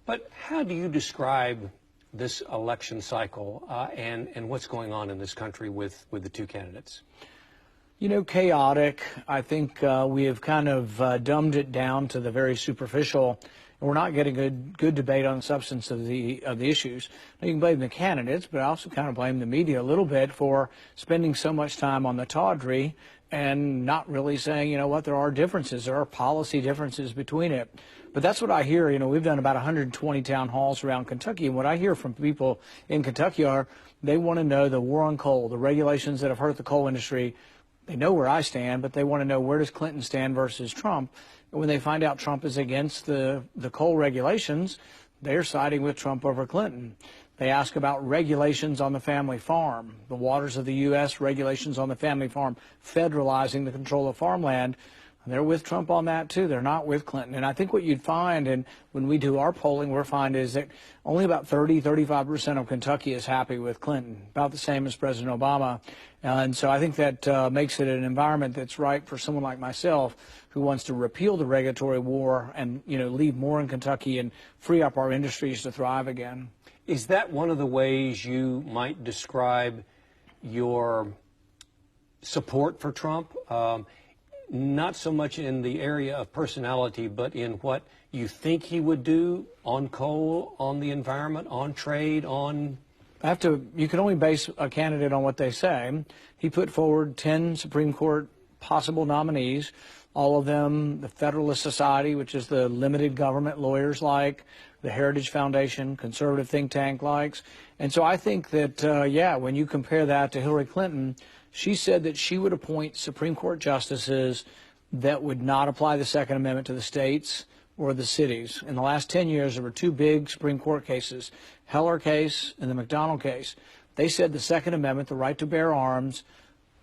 But how do you describe this election cycle and what's going on in this country with the two candidates? You know, chaotic. I think we have kind of dumbed it down to the very superficial, and we're not getting a good debate on the substance of the issues. Now, you can blame the candidates, but I also kind of blame the media a little bit for spending so much time on the tawdry and not really saying, you know what, there are differences. There are policy differences between it. But that's what I hear. You know, we've done about 120 town halls around Kentucky, and what I hear from people in Kentucky are they want to know the war on coal, the regulations that have hurt the coal industry. They know where I stand, but they want to know where does Clinton stand versus Trump. And when they find out Trump is against the coal regulations, they're siding with Trump over Clinton. They ask about regulations on the family farm, the waters of the U.S., regulations on the family farm, federalizing the control of farmland. They're with Trump on that, too. They're not with Clinton. And I think what you'd find, and when we do our polling, we're finding is that only about 35% of Kentucky is happy with Clinton, about the same as President Obama. And so I think that makes it an environment that's right for someone like myself who wants to repeal the regulatory war and, you know, leave more in Kentucky and free up our industries to thrive again. Is that one of the ways you might describe your support for Trump? Not so much in the area of personality, but in what you think he would do on coal, on the environment, on trade, on... You can only base a candidate on what they say. He put forward 10 Supreme Court possible nominees, all of them the Federalist Society, which is the limited government lawyers like, the Heritage Foundation, conservative think tank likes. And so I think that, yeah, when you compare that to Hillary Clinton, she said that she would appoint Supreme Court justices that would not apply the Second Amendment to the states or the cities. In the last 10 years, there were two big Supreme Court cases, Heller case and the McDonald case. They said the Second Amendment, the right to bear arms,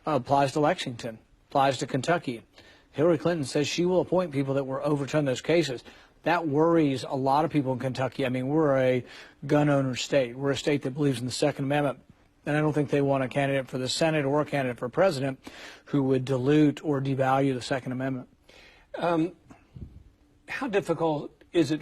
applies to Lexington, applies to Kentucky. Hillary Clinton says she will appoint people that will overturn those cases. That worries a lot of people in Kentucky. I mean, we're a gun owner state. We're a state that believes in the Second Amendment. And I don't think they want a candidate for the Senate or a candidate for president who would dilute or devalue the Second Amendment. How difficult is it